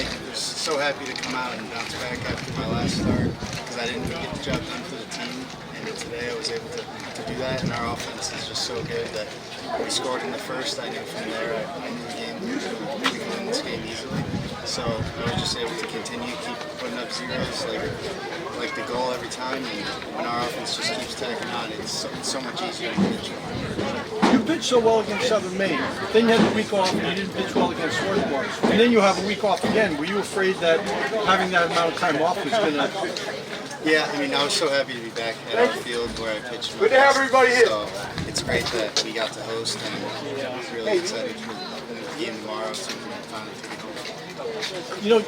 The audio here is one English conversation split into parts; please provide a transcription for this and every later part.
I was so happy to come out and bounce back after my last start because I didn't get the job done for the team. And today I was able to do that, and our offense is just so good that we scored in the first. I knew from there I knew the game we could win this game easily. So I was just able to continue, keep putting up zeros like the goal every time, and when our offense just keeps tacking on, it's so much easier to pitch. You pitched so well against Southern Maine, then you had the week off and you didn't pitch well against Swarthmore, and then you have a week off again. Were you afraid that having that amount of time off was going to... Yeah, I mean, I was so happy to be back at our field where I pitched. Good to have everybody here. So it's great that we got to host, and I'm really excited for the game tomorrow so we can finally take it home. You know,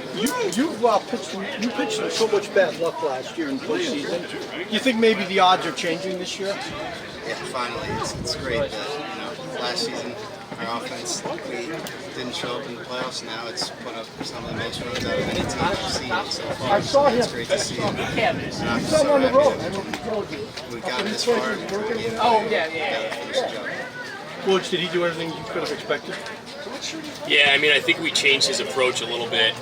you pitched so much bad luck last year in the postseason. You think maybe the odds are changing this year? Yeah, finally. It's great that, last season our offense, we didn't show up in the playoffs. Now it's put up some of the most runs out of any team I've seen so far. I saw him. It's great to see him. And I'm just so happy that we've gotten this far. Finished the job. Woj, did he do everything you could have expected? Yeah, I mean, I think we changed his approach a little bit,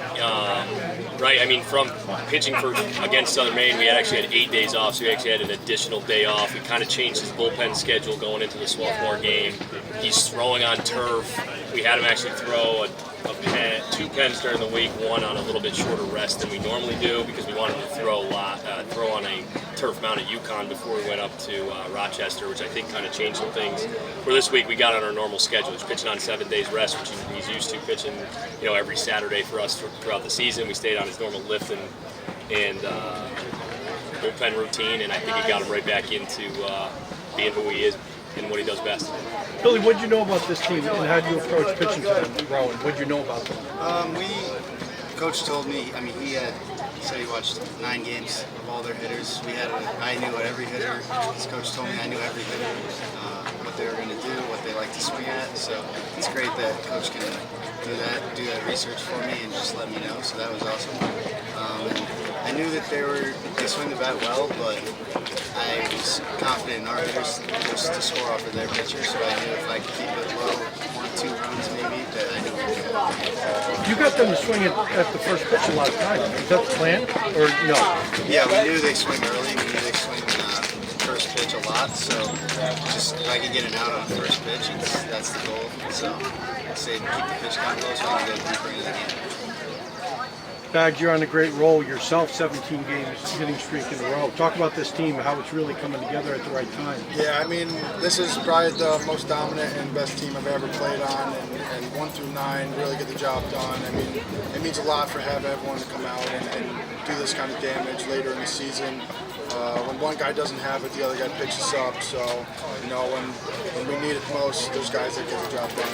right? I mean, from pitching against Southern Maine, we actually had 8 days off, so we actually had an additional day off. We kind of changed his bullpen schedule going into the Swarthmore game. He's throwing on turf. We had him actually throw two pens during the week, one on a little bit shorter rest than we normally do because we wanted to throw on a turf mound at UConn before we went up to Rochester, which I think kind of changed some things. For this week, we got on our normal schedule. He's pitching on 7 days rest, which he's used to pitching, every Saturday for us throughout the season. We stayed on his normal lift and bullpen routine, and I think he got him right back into being who he is and what he does best. Billy, what did you know about this team, and how do you approach pitching to them, Rowan? What did you know about them? Coach told me, he said he watched 9 games of all their hitters. I knew every hitter. His coach told me I knew every hitter, what they were going to do, what they like to swing at. So it's great that Coach can do that research for me and just let me know. So that was awesome. And I knew that they swing the bat well, but I was confident in our hitters just to score off of their pitcher. So I knew if I could keep it low, 1-2 runs maybe, that I knew we could do. You got them to swing at the first pitch a lot of times. Is that the plan, or no? Yeah, we knew they swing early. We knew they swing first pitch a lot. So just if I could get an out on first pitch, that's the goal. So I'd say keep the pitch count low so I can go deeper into the game. Bags, you're on a great roll yourself, 17 games hitting streak in a row. Talk about this team, how it's really coming together at the right time. Yeah, this is probably the most dominant and best team I've ever played on, and 1 through 9 really get the job done. It means a lot for having everyone to come out and do this kind of damage later in the season. When one guy doesn't have it, the other guy pitches up. So, when we need it most, there's guys that get the job done.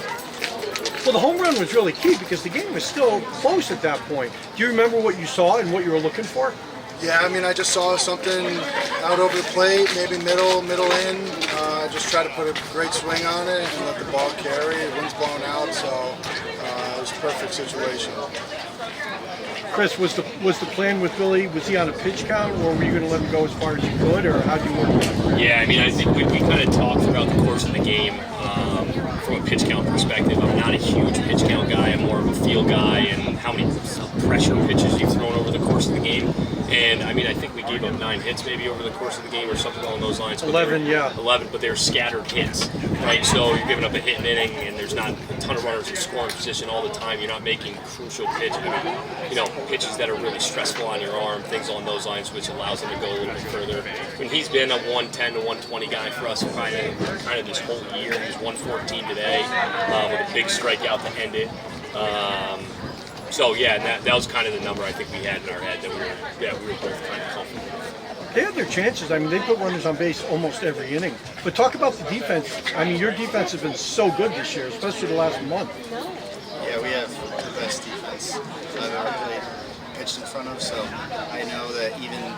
Well, the home run was really key because the game was still close at that point. Do you remember what you saw and what you were looking for? Yeah, I just saw something out over the plate, maybe middle in. Just try to put a great swing on it and let the ball carry. The wind's blowing out, so it was a perfect situation. Chris, was the plan with Billy, was he on a pitch count, or were you going to let him go as far as you could, or how did you work with it? Yeah, I think we kind of talked throughout the course of the game from a pitch count perspective. I'm not a huge pitch count guy. I'm more of a feel guy, and how many pressure pitches you've thrown over the course of the game. And I think we gave up 9 hits maybe over the course of the game or something along those lines. 11, yeah. 11, but they were scattered hits, right? So you're giving up a hit an inning, and there's not a ton of runners in scoring position all the time. You're not making crucial pitches. Pitches that are really stressful on your arm, things along those lines, which allows him to go a little bit further. He's been a 110 to 120 guy for us kind of this whole year. He was 114 today with a big strikeout to end it. So yeah, that was kind of the number I think we had in our head that we were both kind of comfortable with. They had their chances. They put runners on base almost every inning. But talk about the defense. Your defense has been so good this year, especially the last month. Yeah, we have the best defense I've ever pitched in front of, so I know that even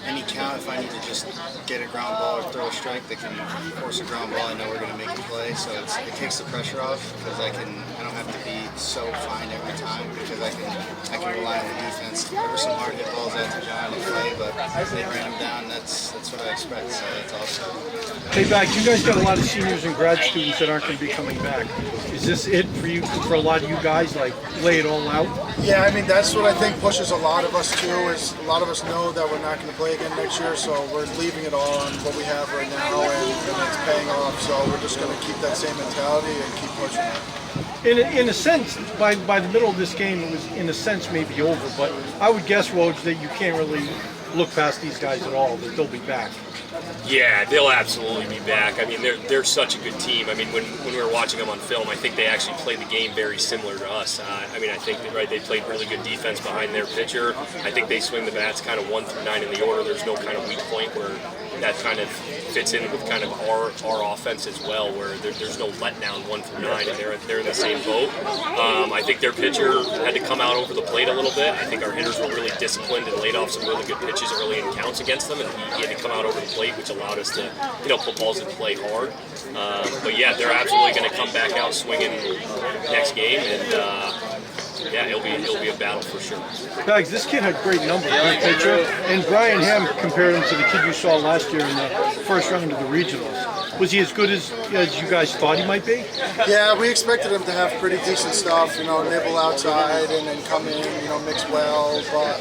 any count, if I need to just get a ground ball or throw a strike that can force a ground ball, I know we're going to make a play. So it takes the pressure off because I don't have to be so fine every time because I can rely on the defense. There were some hard hit balls out to John and Clay, but they ran them down. That's what I expect. So that's awesome. Hey, Bags, you guys got a lot of seniors and grad students that aren't going to be coming back. Is this it for you, for a lot of you guys? Lay it all out? Yeah, I mean, that's what I think pushes a lot of us too, is a lot of us know that we're not going to play again next year, so we're leaving it all on what we have right now, and it's paying off, so we're just going to keep that same mentality and keep pushing it. In a sense, by the middle of this game, it was in a sense maybe over, but I would guess, Woj, that you can't really look past these guys at all, that they'll be back. Yeah, they'll absolutely be back. I mean, they're such a good team. I mean, when we were watching them on film, I think they actually played the game very similar to us. I mean, I think that, they played really good defense behind their pitcher. I think they swing the bats kind of 1 through 9 in the order. There's no kind of weak point where that kind of fits in with kind of our offense as well, where there's no letdown 1 through 9, and they're in the same boat. I think their pitcher had to come out over the plate a little bit. I think our hitters were really disciplined and laid off some really good pitches early in counts against them, and he had to come out over the plate, which allowed us to, put balls in play hard. But yeah, they're absolutely going to come back out swinging next game, and yeah, it'll be a battle for sure. Bags, this kid had great numbers, good pitcher, and Brian Ham compared him to the kid you saw last year in the first round of the regionals. Was he as good as you guys thought he might be? Yeah, we expected him to have pretty decent stuff, nibble outside and then come in, mix well, but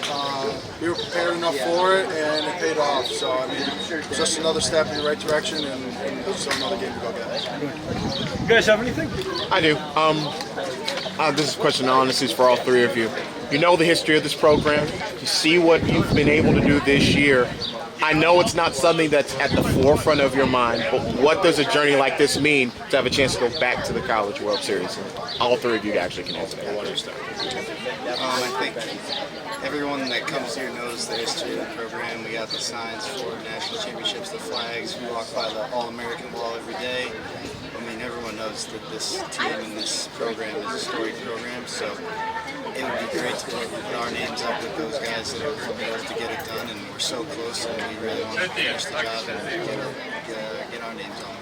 we were prepared enough for it, and it paid off. So, I mean, it was just another step in the right direction, and still another game to go get. You guys have anything? I do. This is a question, honestly, is for all three of you. You know the history of this program. You see what you've been able to do this year. I know it's not something that's at the forefront of your mind, but what does a journey like this mean to have a chance to go back to the College World Series? All three of you actually can answer that. I think everyone that comes here knows the history of the program. We got the signs for national championships, the flags. We walk by the All-American wall every day. I mean, everyone knows that this team and this program is a storied program, so it would be great to put our names up with those guys that are able to get it done, and we're so close, and we really want to finish the job and get our names on the wall.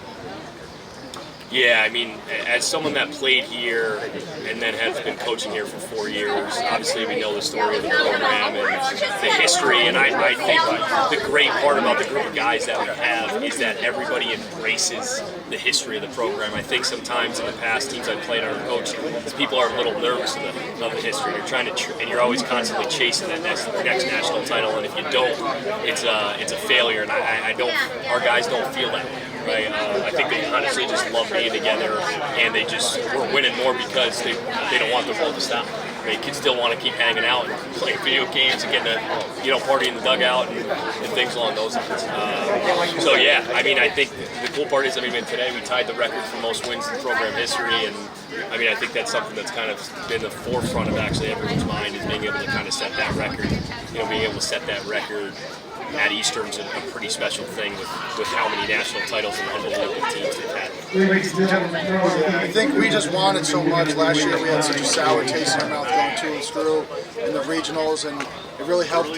Yeah, I mean, as someone that played here and then has been coaching here for 4 years, obviously we know the story of the program and the history, and I think the great part about the group of guys that we have is that everybody embraces the history of the program. I think sometimes in the past teams I've played under coach, people are a little nervous of the history. You're trying to, and you're always constantly chasing that next national title, and if you don't, it's a failure, and I don't, our guys don't feel that way. Right? I think they honestly just love being together, and we're winning more because they don't want the world to stop. They kids still want to keep hanging out and playing video games and getting a party in the dugout and things along those lines. So yeah, I mean, I think the cool part is, I mean, today we tied the record for most wins in program history, and I mean, I think that's something that's kind of been the forefront of actually everyone's mind, is being able to kind of set that record. Being able to set that record at Eastern's a pretty special thing with how many national titles and unbelievable teams they've had. Yeah, I think we just wanted so much. Last year we had such a sour taste in our mouth going 2 and through in the regionals, and it really helped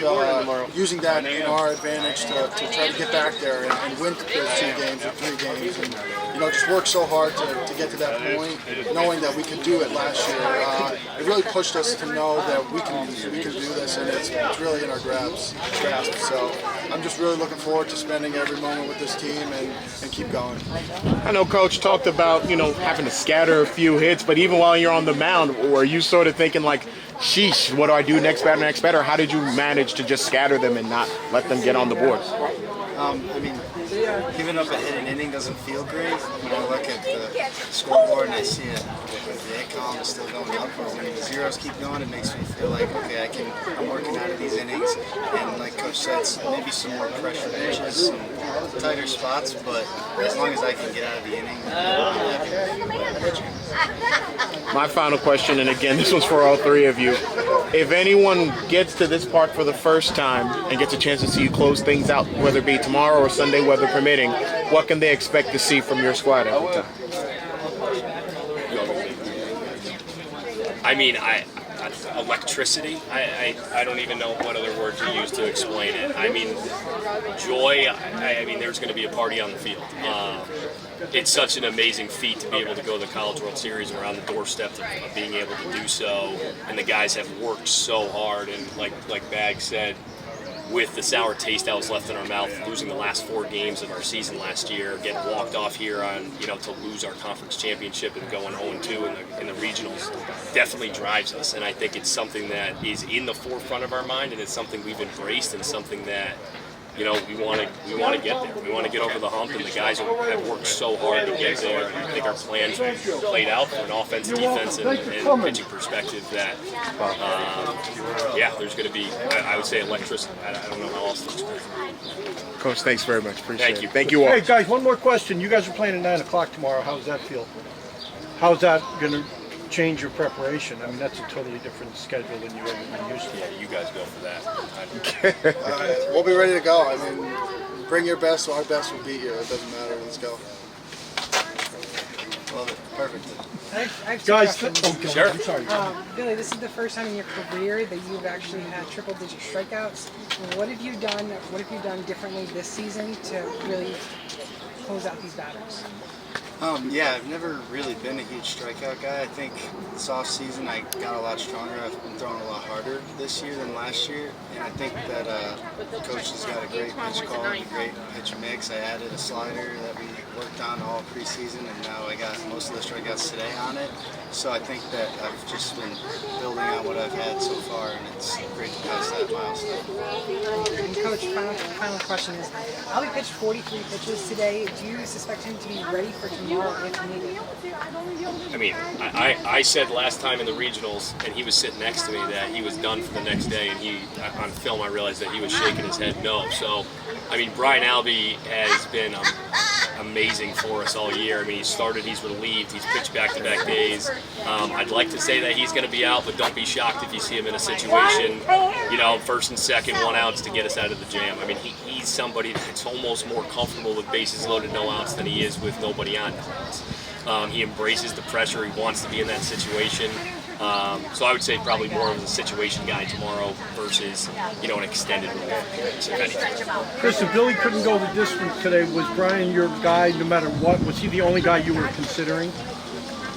using that in our advantage to try to get back there and win those 2 games or 3 games, and just work so hard to get to that point, knowing that we could do it last year. It really pushed us to know that we can do this, and it's really in our grasp. So I'm just really looking forward to spending every moment with this team and keep going. I know Coach talked about, having to scatter a few hits, but even while you're on the mound, were you sort of thinking like, sheesh, what do I do next batter? How did you manage to just scatter them and not let them get on the board? I mean, giving up a hit in inning doesn't feel great. When I look at the scoreboard and I see it, the hit column is still going up, when the zeros keep going, it makes me feel like, okay, I'm working out of these innings, and like Coach said, maybe some more pressure pitches, some tighter spots, but as long as I can get out of the inning, I'm happy with pitching. My final question, and again, this one's for all three of you. If anyone gets to this part for the first time and gets a chance to see you close things out, whether it be tomorrow or Sunday, weather permitting, what can they expect to see from your squad at the time? I mean, electricity. I don't even know what other word to use to explain it. I mean, joy. I mean, there's going to be a party on the field. It's such an amazing feat to be able to go to the College World Series and around the doorstep of being able to do so. And the guys have worked so hard, and like Bag said, with the sour taste that was left in our mouth, losing the last 4 games of our season last year, getting walked off here on, to lose our conference championship and going 0-2 in the regionals, definitely drives us. And I think it's something that is in the forefront of our mind, and it's something we've embraced, and something that we want to get there. We want to get over the hump, and the guys have worked so hard to get there. And I think our plans played out from an offensive, defense, and pitching perspective. That there's going to be, I would say, electricity. I don't know how else to explain it. Coach, thanks very much. Appreciate Thank you. it. Thank you all. Hey guys, one more question. You guys are playing at 9 o'clock tomorrow. How does that feel? How's that going to change your preparation? I mean, that's a totally different schedule than you ever been used to. Yeah, you guys go for that. We'll be ready to go. I mean, bring your best, our best will beat you. It doesn't matter. Let's go. Love it. Perfect. I have 2 Guys, questions. Sure. I'm sorry. Billy, this is the first time in your career that you've actually had triple-digit strikeouts. What have you done? What have you done differently this season to really close out these batters? I've never really been a huge strikeout guy. I think this off season I got a lot stronger. I've been throwing a lot harder this year than last year, and I think that the coach has got a great pitch call, a great pitch mix. I added a slider that we worked on all preseason, and now I got most of the strikeouts today on it. So I think that I've just been building on what I've had so far, and it's great to pass that milestone. And Coach, final question is, Ali pitched 43 pitches today. Do you suspect him to be ready for tomorrow if needed? I mean, I said last time in the regionals, and he was sitting next to me, that he was done for the next day, and on film I realized that he was shaking his head no. So, I mean, Brian Albee has been amazing for us all year. I mean, he's relieved, he's pitched back-to-back days. I'd like to say that he's going to be out, but don't be shocked if you see him in a situation, first and second, 1 outs to get us out of the jam. I mean, he's somebody that's almost more comfortable with bases loaded, no outs than he is with nobody on, no outs. He embraces the pressure. He wants to be in that situation. So I would say probably more of a situation guy tomorrow versus, an extended relief, if anything. Chris, if Billy couldn't go the distance today, was Brian your guy no matter what? Was he the only guy you were considering?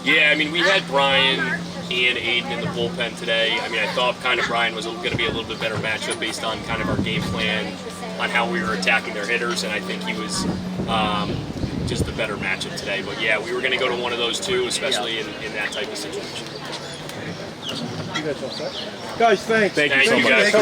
Yeah, I mean, we had Brian and Aiden in the bullpen today. I mean, I thought kind of Brian was going to be a little bit better matchup based on kind of our game plan on how we were attacking their hitters, and I think he was just the better matchup today. But yeah, we were going to go to one of those two, especially in that type of situation. You guys all set? Guys, thanks. Thank you so much. Thank you.